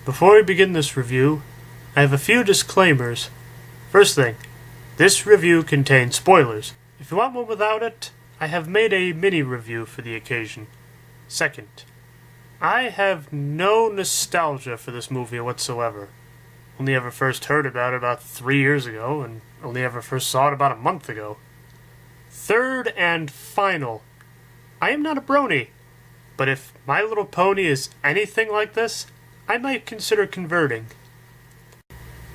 Before we begin this review, I have a few disclaimers. First thing, this review contains spoilers. If you want one without it, I have made a mini review for the occasion. Second, I have no nostalgia for this movie whatsoever. Only ever first heard about it about 3 years ago, and only ever first saw it about a month ago. Third and final, I am not a brony, but if My Little Pony is anything like this, I might consider converting.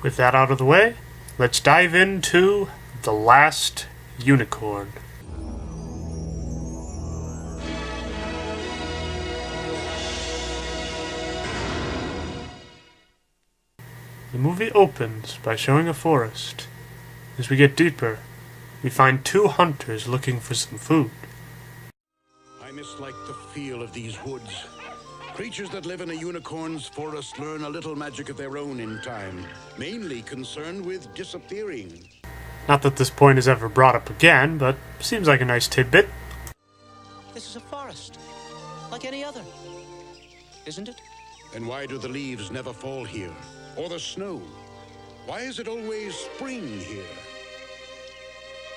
With that out of the way, let's dive into The Last Unicorn. The movie opens by showing a forest. As we get deeper, we find two hunters looking for some food. I mislike the feel of these woods. Creatures that live in a unicorn's forest learn a little magic of their own in time, mainly concerned with disappearing. Not that this point is ever brought up again, but seems like a nice tidbit. This is a forest, like any other, isn't it? And why do the leaves never fall here? Or the snow? Why is it always spring here?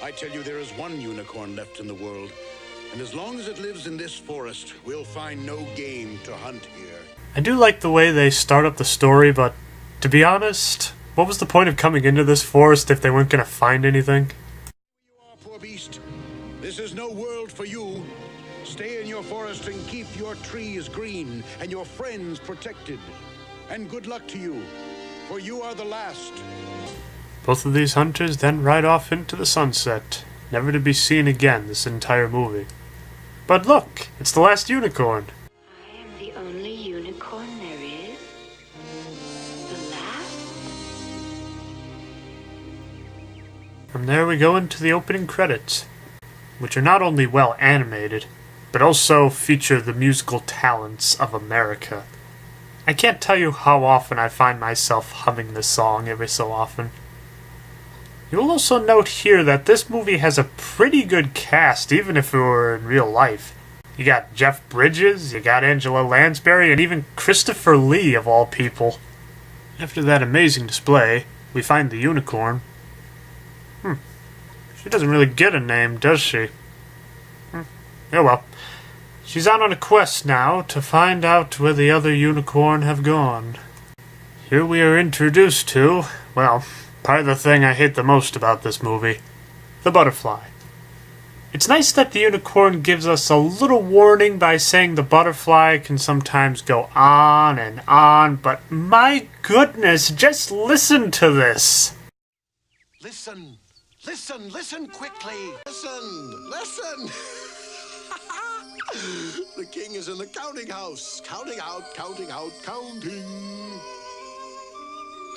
I tell you, there is one unicorn left in the world. And as long as it lives in this forest, we'll find no game to hunt here. I do like the way they start up the story, but to be honest, what was the point of coming into this forest if they weren't going to find anything? You are, poor beast. This is no world for you. Stay in your forest and keep your trees green and your friends protected. And good luck to you, for you are the last. Both of these hunters then ride off into the sunset, never to be seen again this entire movie. But look, it's the last unicorn. I am the only unicorn there is. The last? From there we go into the opening credits, which are not only well animated, but also feature the musical talents of America. I can't tell you how often I find myself humming this song every so often. You will also note here that this movie has a pretty good cast, even if it were in real life. You got Jeff Bridges, you got Angela Lansbury, and even Christopher Lee, of all people. After that amazing display, we find the unicorn. She doesn't really get a name, does she? Oh well. She's out on a quest now to find out where the other unicorn have gone. Here we are introduced to, well, part of the thing I hate the most about this movie, the butterfly. It's nice that the unicorn gives us a little warning by saying the butterfly can sometimes go on, but my goodness, just listen to this. Listen, listen, listen quickly. Listen, listen. The king is in the counting house. Counting out, counting out, counting.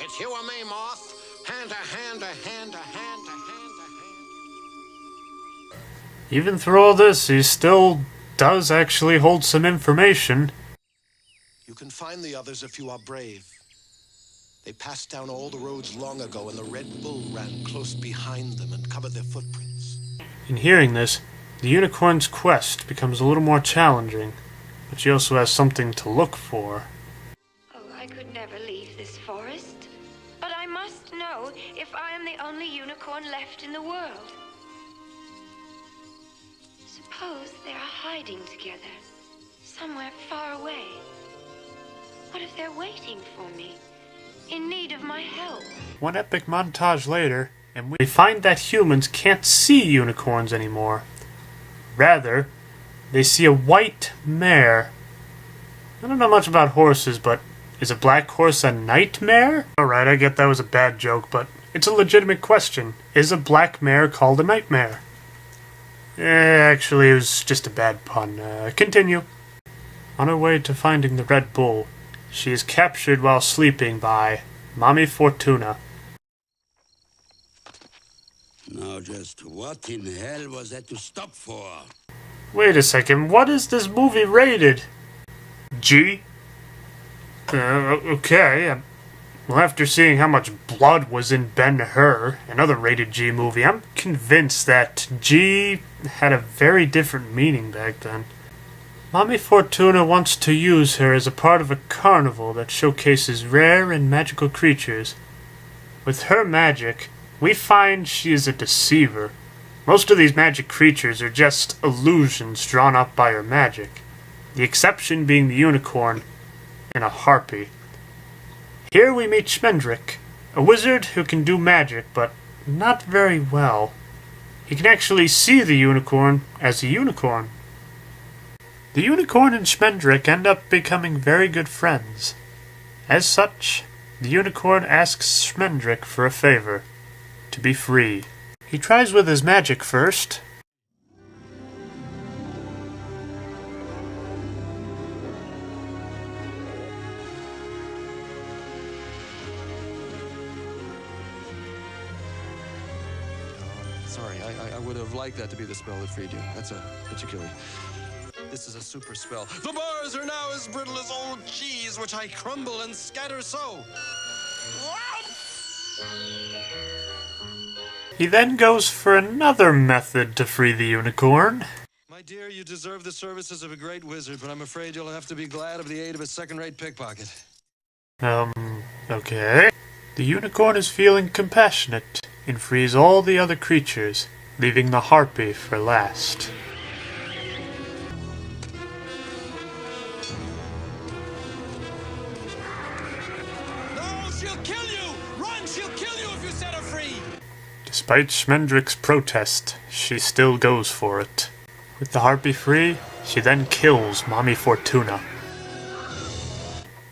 It's you or me, Moth. Hand to hand to hand to hand to hand to hand. Even through all this, he still does actually hold some information. You can find the others if you are brave. They passed down all the roads long ago, and the Red Bull ran close behind them and covered their footprints. In hearing this, the unicorn's quest becomes a little more challenging, but she also has something to look for. Oh, I could never leave this forest. But I must know if I am the only unicorn left in the world. Suppose they are hiding together, somewhere far away. What if they're waiting for me, in need of my help? One epic montage later, and we find that humans can't see unicorns anymore. Rather, they see a white mare. I don't know much about horses, but is a black horse a nightmare? Alright, I get that was a bad joke, but it's a legitimate question. Is a black mare called a nightmare? Actually, it was just a bad pun. Continue. On her way to finding the Red Bull, she is captured while sleeping by Mommy Fortuna. Now just what in hell was that to stop for? Wait a second, what is this movie rated? G? Okay. Well, after seeing how much blood was in Ben-Hur, another rated G movie, I'm convinced that G had a very different meaning back then. Mommy Fortuna wants to use her as a part of a carnival that showcases rare and magical creatures. With her magic, we find she is a deceiver. Most of these magic creatures are just illusions drawn up by her magic, the exception being the unicorn and a harpy. Here we meet Schmendrick, a wizard who can do magic, but not very well. He can actually see the unicorn as a unicorn. The unicorn and Schmendrick end up becoming very good friends. As such, the unicorn asks Schmendrick for a favor, to be free. He tries with his magic first. Sorry, I would have liked that to be the spell that freed you. That's a particularly... This is a super spell. The bars are now as brittle as old cheese, which I crumble and scatter so. He then goes for another method to free the unicorn. My dear, you deserve the services of a great wizard, but I'm afraid you'll have to be glad of the aid of a second-rate pickpocket. Okay. The unicorn is feeling compassionate and frees all the other creatures, leaving the harpy for last. No, she'll kill you! Run, she'll kill you if you set her free! Despite Schmendrick's protest, she still goes for it. With the harpy free, she then kills Mommy Fortuna.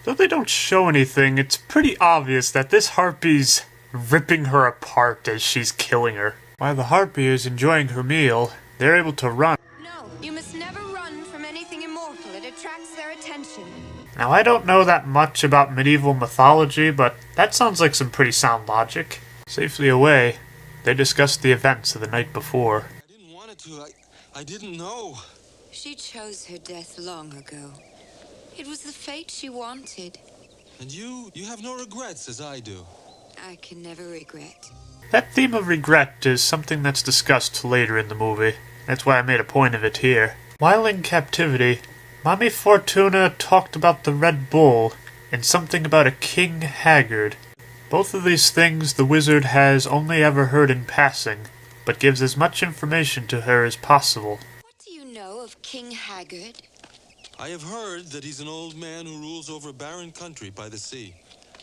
Though they don't show anything, it's pretty obvious that this harpy's ripping her apart as she's killing her. While the harpy is enjoying her meal, they're able to run. No, you must never run from anything immortal. It attracts their attention. Now, I don't know that much about medieval mythology, but that sounds like some pretty sound logic. Safely away, they discuss the events of the night before. I didn't want it to. I didn't know. She chose her death long ago. It was the fate she wanted. And you have no regrets, as I do. I can never regret. That theme of regret is something that's discussed later in the movie. That's why I made a point of it here. While in captivity, Mommy Fortuna talked about the Red Bull and something about a King Haggard. Both of these things the wizard has only ever heard in passing, but gives as much information to her as possible. What do you know of King Haggard? I have heard that he's an old man who rules over a barren country by the sea.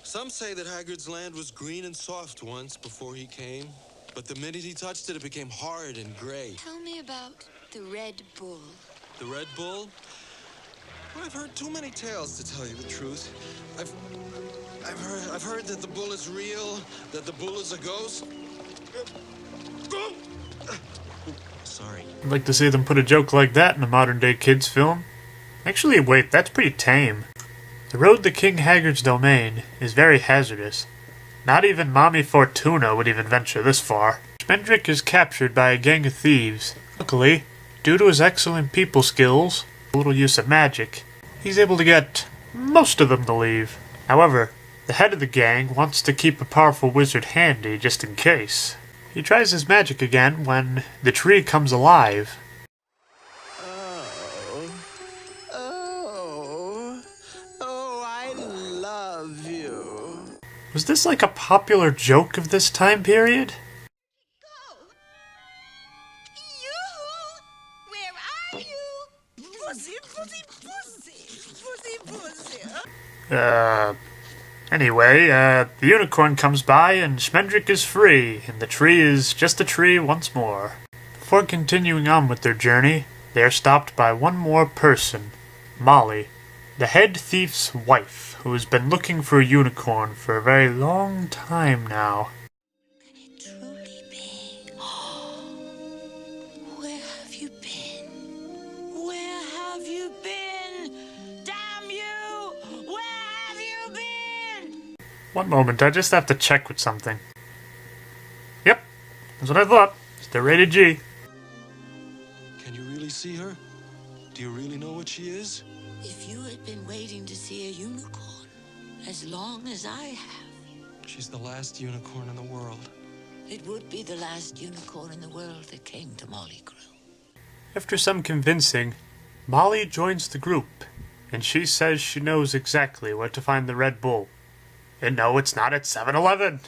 Some say that Haggard's land was green and soft once before he came, but the minute he touched it, it became hard and gray. Tell me about the Red Bull. The Red Bull? Well, I've heard too many tales to tell you the truth. I've heard that the bull is real, that the bull is a ghost. Sorry. I'd like to see them put a joke like that in a modern-day kids' film. Actually, wait, that's pretty tame. The road to King Haggard's domain is very hazardous. Not even Mommy Fortuna would even venture this far. Schmendrick is captured by a gang of thieves. Luckily, due to his excellent people skills, a little use of magic, he's able to get most of them to leave. However, the head of the gang wants to keep a powerful wizard handy just in case. He tries his magic again when the tree comes alive. I love you. Was this like a popular joke of this time period? Where are you? Pussy, pussy, pussy, pussy, pussy. Anyway, the unicorn comes by and Schmendrick is free, and the tree is just a tree once more. Before continuing on with their journey, they are stopped by one more person, Molly, the head thief's wife, who has been looking for a unicorn for a very long time now. Can it truly be? Where have you been? Where have you been? Damn you! Where have you been? One moment, I just have to check with something. Yep, that's what I thought. It's the rated G. Can you really see her? Do you really know what she is? If you had been waiting to see a unicorn as long as I have, She's the last unicorn in the world. it would be the last unicorn in the world that came to Molly Crew. After some convincing, Molly joins the group, and she says she knows exactly where to find the Red Bull. And no, it's not at 7-Eleven.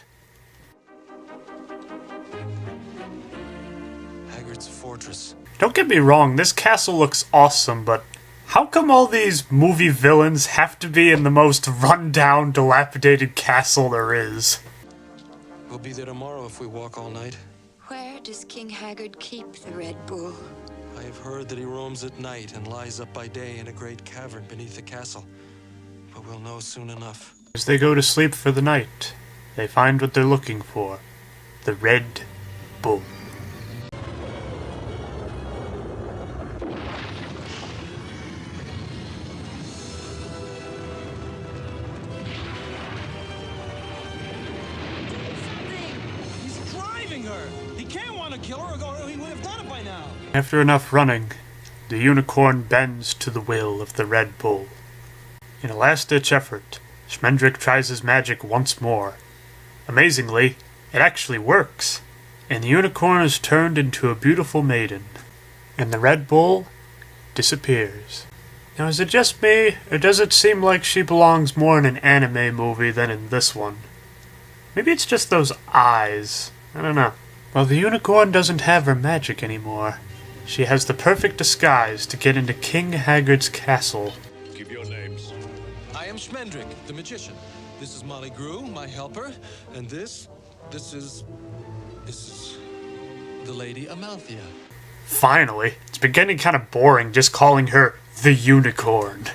Haggard's fortress. Don't get me wrong, this castle looks awesome, but how come all these movie villains have to be in the most run-down, dilapidated castle there is? We'll be there tomorrow if we walk all night. Where does King Haggard keep the Red Bull? I have heard that he roams at night and lies up by day in a great cavern beneath the castle. But we'll know soon enough. As they go to sleep for the night, they find what they're looking for. The Red Bull. He's driving her! He can't want to kill her or he would have done it by now! After enough running, the unicorn bends to the will of the Red Bull. In a last-ditch effort, Schmendrick tries his magic once more. Amazingly, it actually works, and the unicorn is turned into a beautiful maiden, and the Red Bull disappears. Now, is it just me, or does it seem like she belongs more in an anime movie than in this one? Maybe it's just those eyes. I don't know. Well, the unicorn doesn't have her magic anymore. She has the perfect disguise to get into King Haggard's castle. Give your names. I am Schmendrick, the magician. This is Molly Grew, my helper. And this is the Lady Amalthea. Finally, it's been getting kind of boring just calling her the unicorn.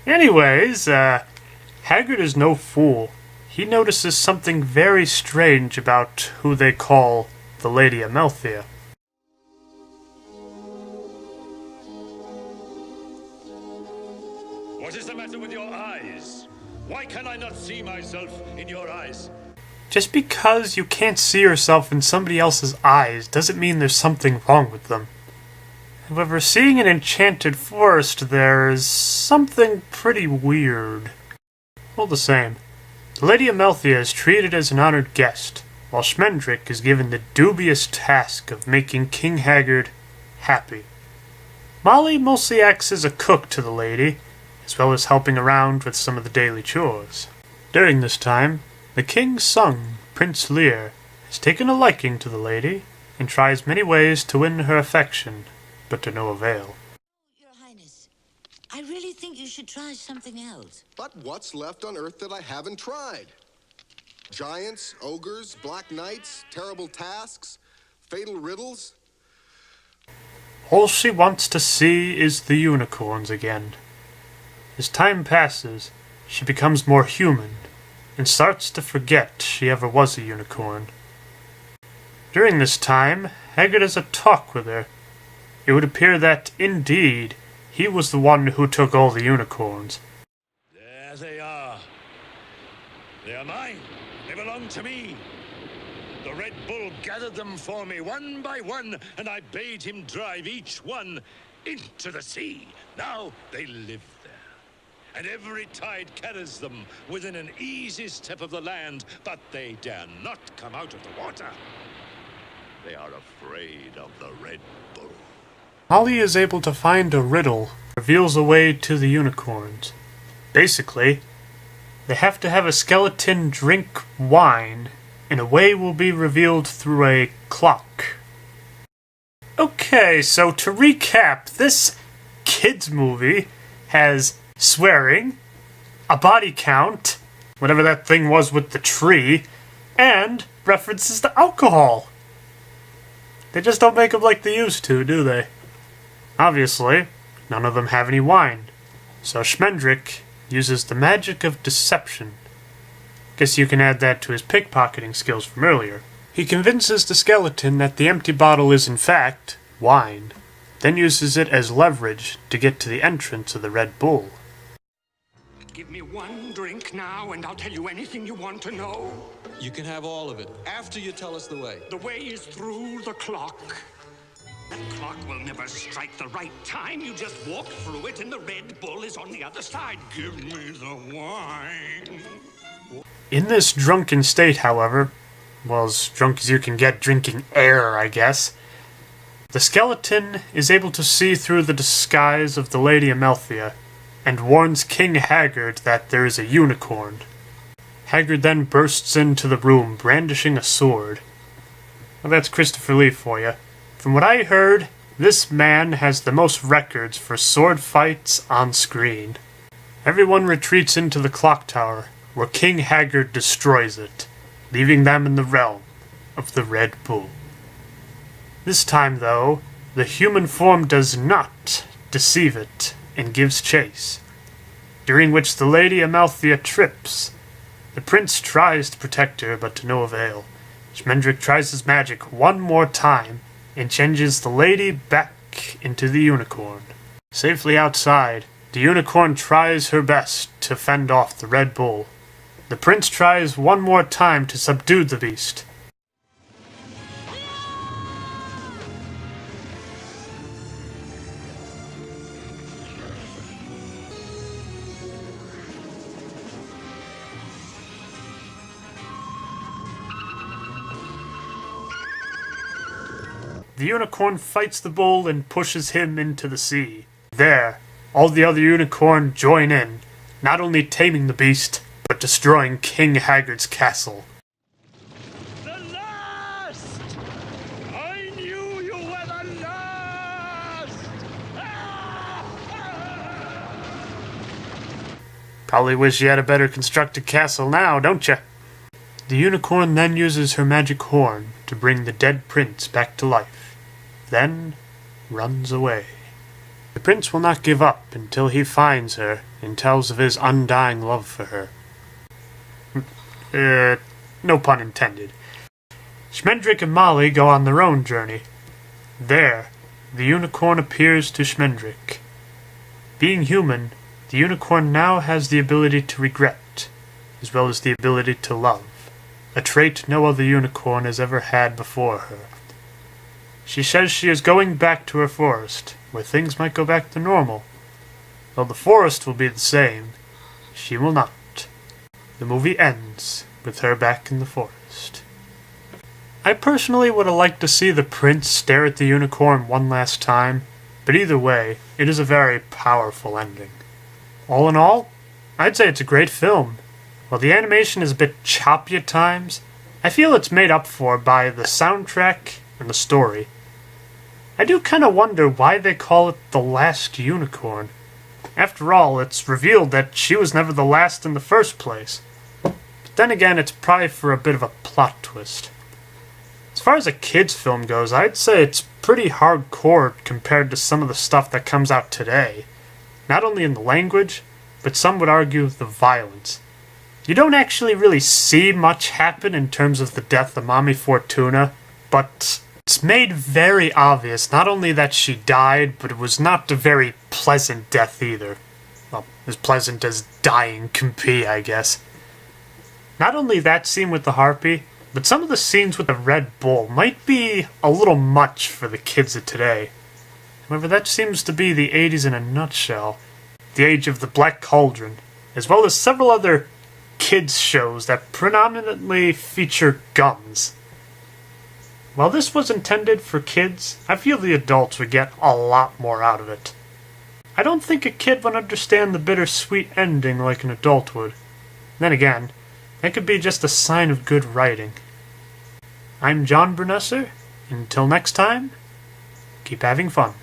Anyways, Haggard is no fool. He notices something very strange about who they call the Lady Amalthea. What is the matter with your eyes? Why can I not see myself in your eyes? Just because you can't see yourself in somebody else's eyes doesn't mean there's something wrong with them. However, seeing an enchanted forest there is something pretty weird. All the same, the Lady Amalthea is treated as an honored guest, while Schmendrick is given the dubious task of making King Haggard happy. Molly mostly acts as a cook to the lady, as well as helping around with some of the daily chores. During this time, the king's son, Prince Lear, has taken a liking to the lady and tries many ways to win her affection, but to no avail. Your Highness, I really think you should try something else. But what's left on Earth that I haven't tried? Giants, ogres, black knights, terrible tasks, fatal riddles? All she wants to see is the unicorns again. As time passes, she becomes more human and starts to forget she ever was a unicorn. During this time, Haggard has a talk with her. It would appear that, indeed, he was the one who took all the unicorns. There they are. They are mine. They belong to me. The Red Bull gathered them for me one by one, and I bade him drive each one into the sea. Now they live there. And every tide carries them within an easy step of the land, but they dare not come out of the water. They are afraid of the Red Bull. Molly is able to find a riddle that reveals a way to the unicorns. Basically, they have to have a skeleton drink wine, and a way will be revealed through a clock. Okay, so to recap, this kids movie has swearing, a body count, whatever that thing was with the tree, and references to alcohol. They just don't make them like they used to, do they? Obviously, none of them have any wine, so Schmendrick uses the magic of deception. Guess you can add that to his pickpocketing skills from earlier. He convinces the skeleton that the empty bottle is in fact wine, then uses it as leverage to get to the entrance of the Red Bull. Give me one drink now, and I'll tell you anything you want to know. You can have all of it, after you tell us the way. The way is through the clock. That clock will never strike the right time. You just walk through it, and the Red Bull is on the other side. Give me the wine. In this drunken state, however, well, as drunk as you can get drinking air, I guess, The skeleton is able to see through the disguise of the Lady Amalthea, and warns King Haggard that there is a unicorn. Haggard then bursts into the room, brandishing a sword. Well, that's Christopher Lee for you. From what I heard, this man has the most records for sword fights on screen. Everyone retreats into the clock tower, where King Haggard destroys it, leaving them in the realm of the Red Bull. This time, though, the human form does not deceive it and gives chase, during which the Lady Amalthea trips. The prince tries to protect her, but to no avail. Schmendrick tries his magic one more time and changes the lady back into the unicorn. Safely outside, the unicorn tries her best to fend off the Red Bull. The prince tries one more time to subdue the beast. The unicorn fights the bull and pushes him into the sea. There, all the other unicorn join in, not only taming the beast, but destroying King Haggard's castle. The last! I knew you were the last! Probably wish you had a better constructed castle now, don't you? The unicorn then uses her magic horn to bring the dead prince back to life, then runs away. The prince will not give up until he finds her and tells of his undying love for her. No pun intended. Schmendrick and Molly go on their own journey. There, the unicorn appears to Schmendrick. Being human, the unicorn now has the ability to regret, as well as the ability to love, a trait no other unicorn has ever had before her. She says she is going back to her forest, where things might go back to normal. Though the forest will be the same, she will not. The movie ends with her back in the forest. I personally would have liked to see the prince stare at the unicorn one last time, but either way, it is a very powerful ending. All in all, I'd say it's a great film. While the animation is a bit choppy at times, I feel it's made up for by the soundtrack and the story. I do kind of wonder why they call it The Last Unicorn. After all, it's revealed that she was never the last in the first place. But then again, it's probably for a bit of a plot twist. As far as a kid's film goes, I'd say it's pretty hardcore compared to some of the stuff that comes out today. Not only in the language, but some would argue the violence. You don't actually really see much happen in terms of the death of Mommy Fortuna, but it's made very obvious not only that she died, but it was not a very pleasant death either. Well, as pleasant as dying can be, I guess. Not only that scene with the harpy, but some of the scenes with the Red Bull might be a little much for the kids of today. However, that seems to be the 80s in a nutshell. The age of the Black Cauldron, as well as several other kids shows that predominantly feature guns. While this was intended for kids, I feel the adults would get a lot more out of it. I don't think a kid would understand the bittersweet ending like an adult would. Then again, that could be just a sign of good writing. I'm John Bernesser. Until next time, keep having fun.